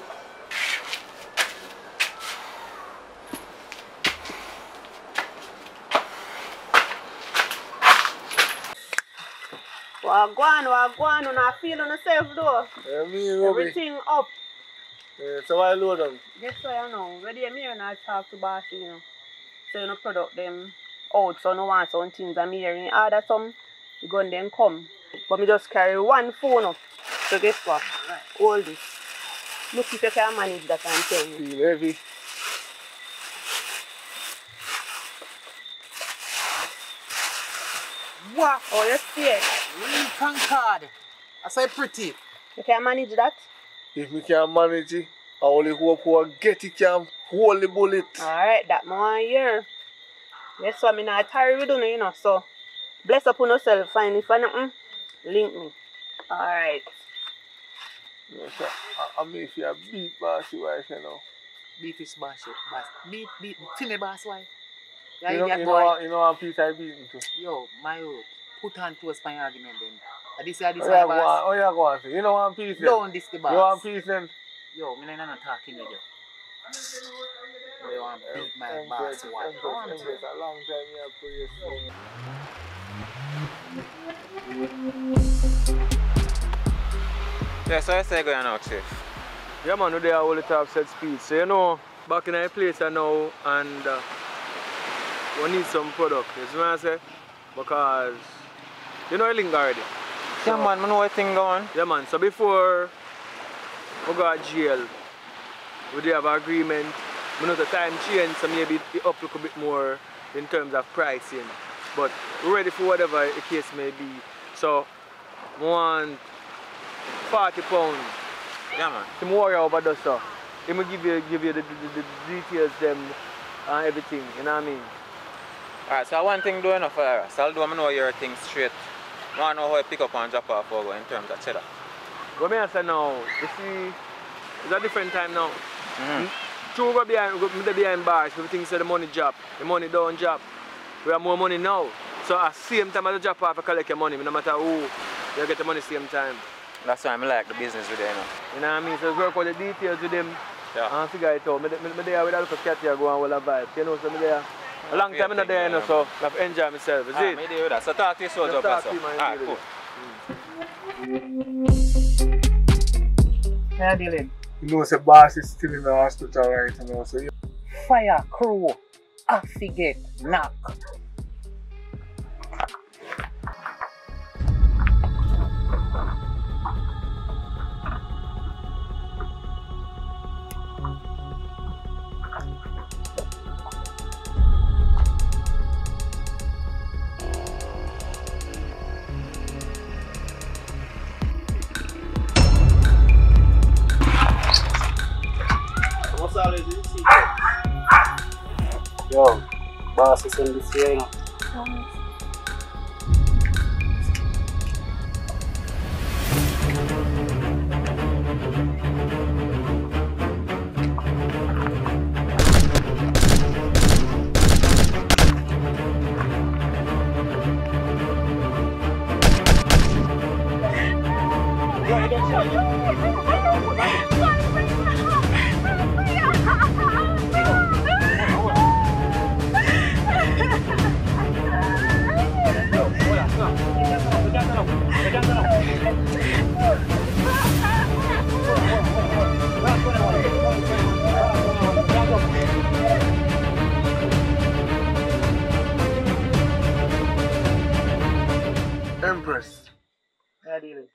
Wagwan, you not feel on yourself though. Yeah, me, Robbie. Everything up. Yeah, so why load them? Guess what I know. Where they me and I talk to boss, you know. So you know product them out, so no want some things I'm hearing. Order some, the gun then come. But me just carry one phone up. So guess what? Right. Hold this. Look if you can manage that and tell me. Feel heavy. What? Oh, you see it? Concord. I say pretty. You can manage that? If we can manage it, I only hope we get it can hold the bullet. Alright, that more here. Yes, so I'm not tired with you know, so bless up on yourself, fine. If I nothing, link me. Alright. Yes, I mean if you beat bossy wife, you know. Beef is boss, beat Timmy boss wife. Yeah, you know one piece I beat too. Yo, my old, put on to a spine argument then. This boss. Oh, yeah, go on. You know one piece then? Don't this the boss. You want piece then? Yo, me not talking with you. You want to beat my boss wife. A long time you have Yeah, so I say going out, Chief. Yeah, man, we there all the top set speed. So, you know, back in our place now, and we need some product. You see what I say? Because, you know, link already. Yeah, man, I know what thing going. Yeah, man. So, before we go to jail, we do have an agreement. We know the time change, so maybe it up a little bit more in terms of pricing. But we're ready for whatever the case may be. So, we want £40. Yeah, man. Him worry over that stuff. He will give you the details, them, and everything. You know what I mean? Alright, so one thing doing enough for us. So although I know your thing straight, I want to know how you pick up and drop off over in terms of cheddar. What I say now, you see, it's a different time now. True, we go behind bars, everything say the money drop, the money don't drop. We have more money now. So at the same time as the drop off, I collect your money, no matter who, you get the money same time. That's why I like the business with them. You know what I mean? So work out the details with them and figure it out. I'm there with a little cat here going all the vibe. You know, so I'm there. A long time I'm not there, you know, so I have to enjoy myself. Is it? Me there with that. So talk to you soon, so. Alright, cool. How you dealing? You know, the boss is still in the hospital right now, so you... Fire crew, I forget, knock. boss is in this year, you know. Empress, Yeah, deal it.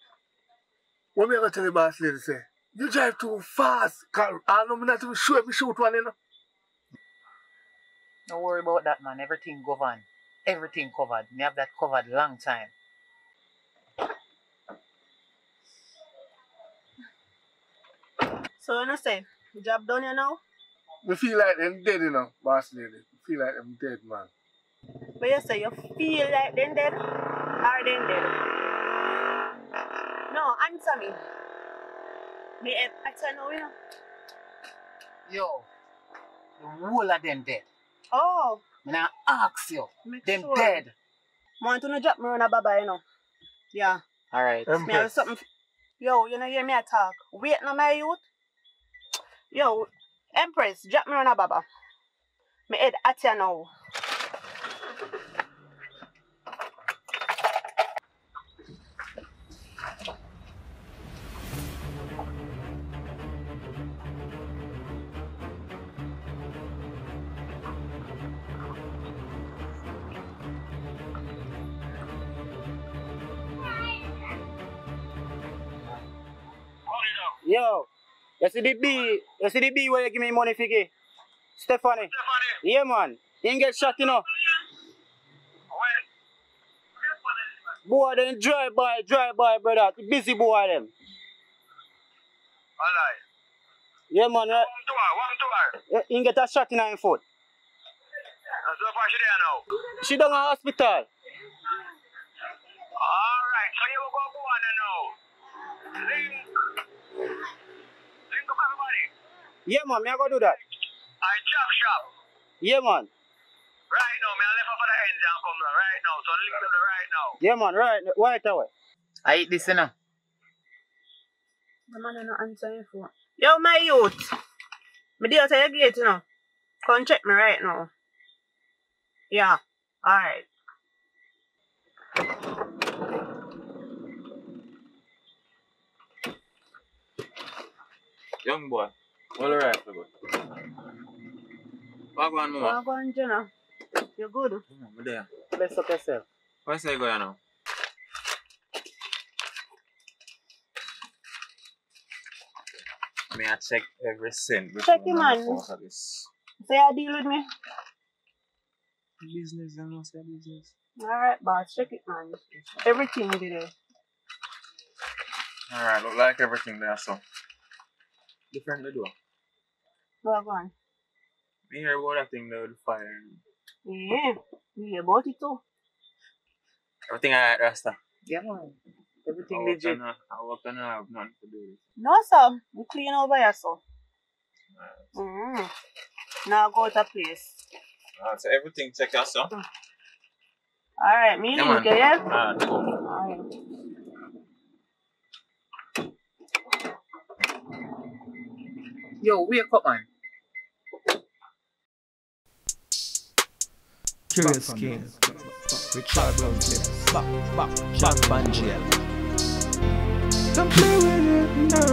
what me gonna tell the boss lady say? You drive too fast. Cause I know me not even sure if me shoot one, you know. Don't worry about that, man. Everything governed. Everything covered. Me have that covered long time. So, you know, say, job done you now? Me feel like them dead, you know, boss lady. Me feel like them dead, man. But you say you feel like them dead? Are them dead? No, answer me. Me I tell you, you know. Yo, the whole of them dead. Oh. Me now ask you. Make Them sure. dead. Want to drop me on a baba, you know. Yeah. Alright. Me have something. Yo, you know, hear me a talk. Wait now, my youth. Yo, Empress, drop me on a baba. Me head at you now. Yo, you see the B where you give me money for give? Stephanie. Yeah, man. You ain't get shot, you know. Boy, them drive by, brother. Busy boy, them. Alright. Yeah, man. One to her. You ain't get a shot in her foot. And so far she there now. She down in hospital. Alright, so you will go on now. Link up everybody. Yeah, man. Me I go do that. I chop shop. Yeah, man. Right now, me I left for the ends and come now. Right now, so link them right now. Yeah, man. Right away. I eat this, you know. The man not answering phone. Yo, my youth. Me deal to your gate, you know. Come check me right now. Yeah. Alright. Young boy, all right, boy. What going on? What going on, Jenna? You good? I'm there. Bless up yourself. Where's I going now? May I check every cent? Check him, man. So you deal with me? Business, you know, say business. Alright, boss. Check it, man. Everything will be there. Alright, look like everything there, so. Differently do. Well, go on. Me hear about that thing there with the fire. Yeah, we hear about it too. Everything alright, Rasta? Yeah, man. Everything legit. I can have nothing to do with it. No, sir. We clean over here, sir. Now go to place. So everything check out, so. Alright, me Yeah, link, man. yeah? Alright, go. Alright. Yo, wake up, man. Curious King, Richard Brown, back Banjel. Don't play with it now.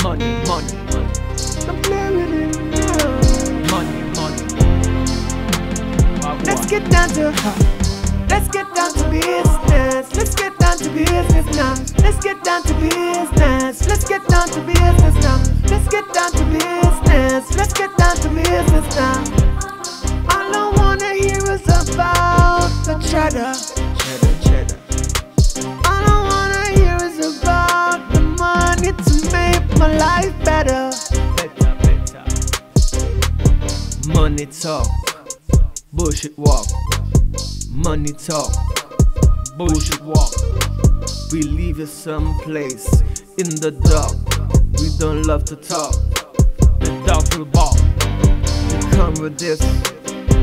Money. Don't play with it now. Money. Let's get down to Let's get down to business. Let's get down to business now. Let's get down to business. Let's get down to business now. Let's get down to business. Let's get down to business now. All I wanna hear is about the cheddar. All I wanna hear is about the money to make my life better. Money talk, bullshit walk, money talk, bullshit walk. We leave you someplace in the dark. We don't love to talk. The dog will bark. You come with this,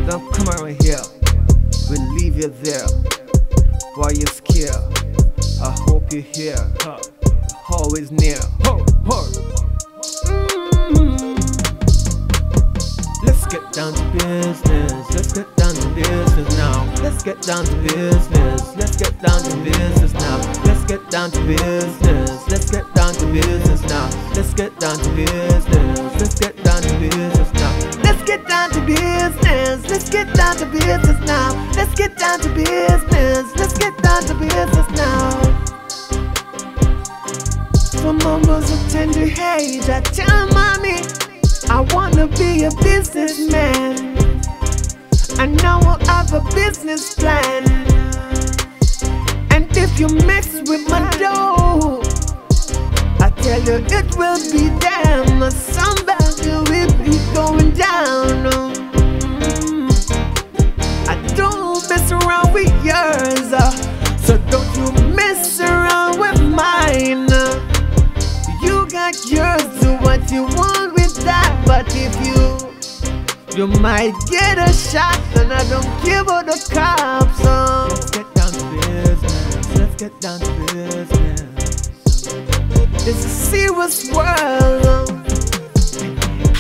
don't come around here. We leave you there. Why you scared? I hope you're here. Always near. Let's get down to business. Let's get down to business now. Let's get down to business. Let's get down to business now. Let's get down to business. Let's get down to business now. Let's get down to business. Let's get down to business now. Let's get down to business. Let's get down to business now. Let's get down to business. Let's get down to business now. From almost a tender age, I tell mommy I wanna be a businessman. I know I'll have a business plan. And if you mix with my dough, I tell you it will be damn. Somebody will be going down. I don't mess around with yours, so don't you mess around with mine. You got yours, do what you want with that. But if you might get a shot, and I don't care about the cops. Let's get down to business. Let's get down to business. It's a serious world.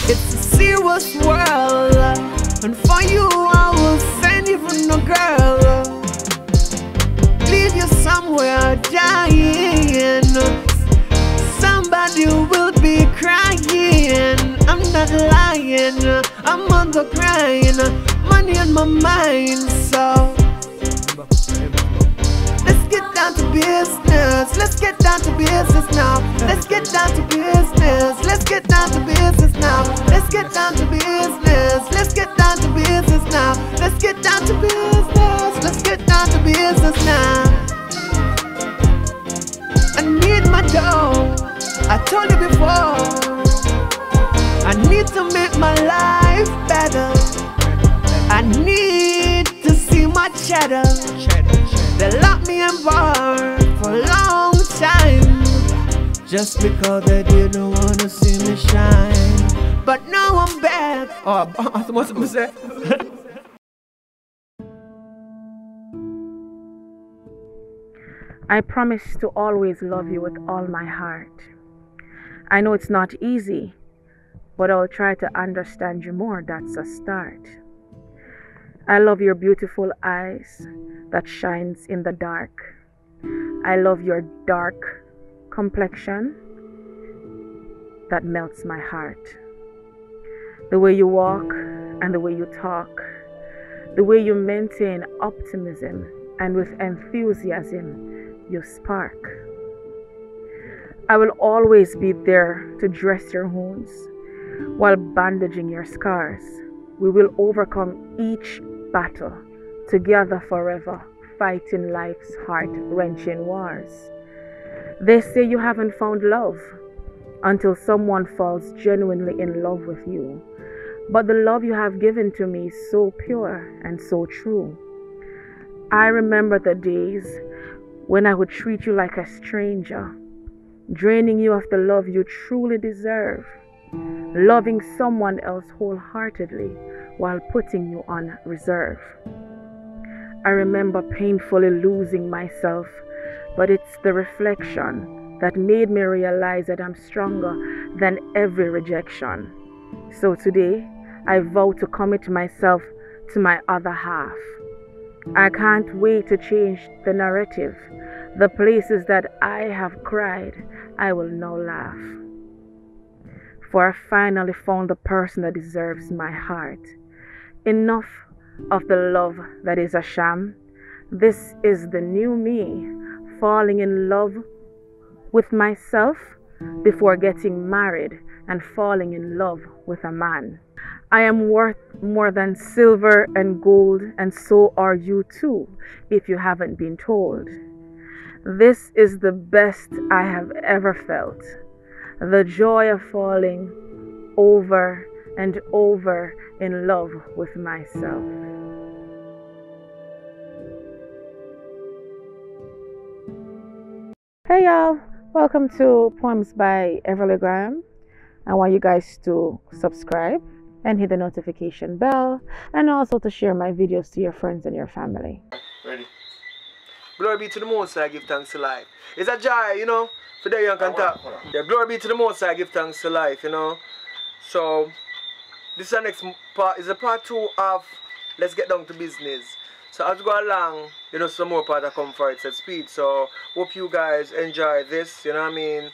It's a serious world. And for you, I will send even a girl. Leave you somewhere dying. Somebody will be crying. I'm not lying. I'm on the grind. Money on my mind. So let's get down to business. Let's get down to business now. Let's get down to business. Let's get down to business now. Let's get down to business. Let's get down to business now. Let's get down to business. Let's get down to business now. I need my dough. I told you before, I need to make my life better. I need to see my cheddar. They locked me in bar for a long time, just because they didn't want to see me shine. But now I'm back. Oh, what's I say? I promise to always love you with all my heart. I know it's not easy, but I'll try to understand you more. That's a start. I love your beautiful eyes that shines in the dark. I love your dark complexion that melts my heart. The way you walk and the way you talk, the way you maintain optimism and with enthusiasm you spark. I will always be there to dress your wounds while bandaging your scars. We will overcome each battle together forever, fighting life's heart-wrenching wars. They say you haven't found love until someone falls genuinely in love with you. But the love you have given to me is so pure and so true. I remember the days when I would treat you like a stranger, draining you of the love you truly deserve, loving someone else wholeheartedly while putting you on reserve. I remember painfully losing myself, but it's the reflection that made me realize that I'm stronger than every rejection. So today, I vow to commit myself to my other half. I can't wait to change the narrative. The places that I have cried, I will now laugh. For I finally found the person that deserves my heart. Enough of the love that is a sham. This is the new me, falling in love with myself before getting married and falling in love with a man. I am worth more than silver and gold, and so are you too, if you haven't been told. This is the best I have ever felt. The joy of falling over and over in love with myself. Hey y'all, welcome to Poems by Everly Graham. I want you guys to subscribe and hit the notification bell, and also to share my videos to your friends and your family. Ready? Glory be to the Most High, give thanks to life. It's a joy, you know, for the young can talk. Yeah, glory be to the Most High, give thanks to life, you know. So, this is the next part, is a part 2 of Let's Get Down to Business. So as we go along, you know, some more part of come for it at speed. So, hope you guys enjoy this, you know what I mean.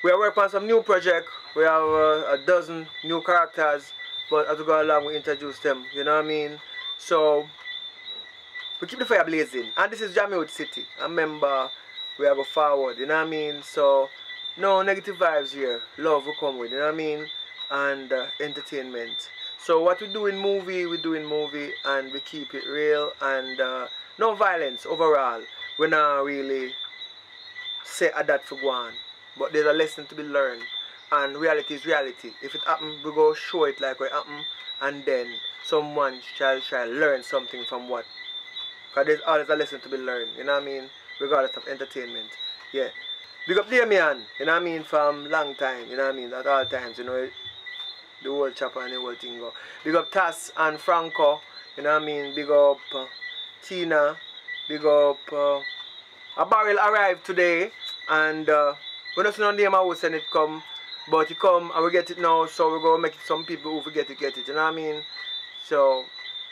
We are working on some new project. We have a dozen new characters, but as we go along, we introduce them, you know what I mean. So, we keep the fire blazing. And this is JAMMIWOOD City. And remember, we are go forward, you know what I mean. So, no negative vibes here. Love will come with, you know what I mean. And entertainment. So what we do in movie, and we keep it real, and no violence overall. We're not really say that for go on, but there's a lesson to be learned, and reality is reality. If it happen, we go show it like what happen, and then someone shall learn something from what. Because there's always a lesson to be learned, you know what I mean, regardless of entertainment. Yeah. Big up Damian, you know what I mean, from long time, you know what I mean, at all times, you know, the whole chopper and the whole thing go. Big up Tass and Franco, you know what I mean, big up Tina, big up a barrel arrived today, and we don't see no name how send it come, but it come and we get it now, so we're going to make it some people who forget to get it, you know what I mean. So,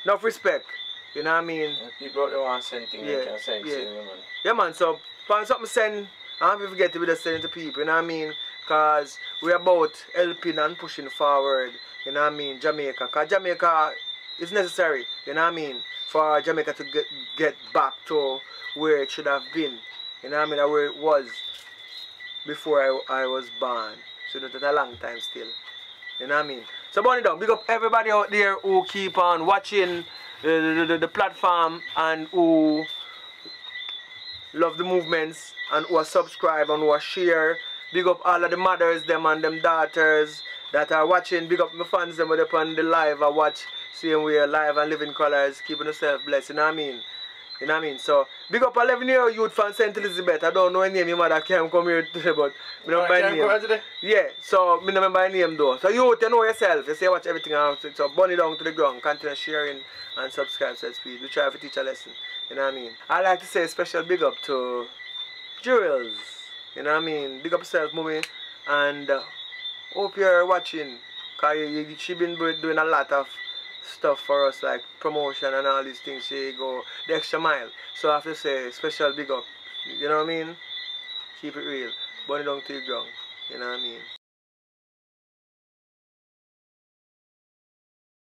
enough respect, you know what I mean. People don't want to send things, yeah, they can send yeah. to you, man. Yeah, man, so find something send, and if we forget to be just sending to people, you know what I mean. Because we're about helping and pushing forward, you know what I mean, Jamaica. Because Jamaica is necessary, you know what I mean, for Jamaica to get back to where it should have been, you know what I mean, where it was before I was born. So that's a long time still, you know what I mean. So burn it down. Big up everybody out there who keep on watching the platform and who love the movements and who are subscribe and who are share. Big up all of the mothers, them and them daughters that are watching. Big up my fans, them with on the live. I watch, same way, live and living colors, keeping yourself blessed, you know what I mean? You know what I mean? So, big up 11-year-old youth from St. Elizabeth. I don't know any name, your mother can't come here today, but I don't remember name. Yeah, so I don't remember name though. So youth, you know yourself. You say watch everything out. So burn it down to the ground. Continue sharing and subscribe to speed. We try to teach a lesson. You know what I mean? I like to say a special big up to Jewels. You know what I mean? Big up yourself, mommy. And hope you're watching. Because she been doing a lot of stuff for us, like promotion and all these things. She go the extra mile. So I have to say special big up. You know what I mean? Keep it real. Burn it down to the ground. You know what I mean?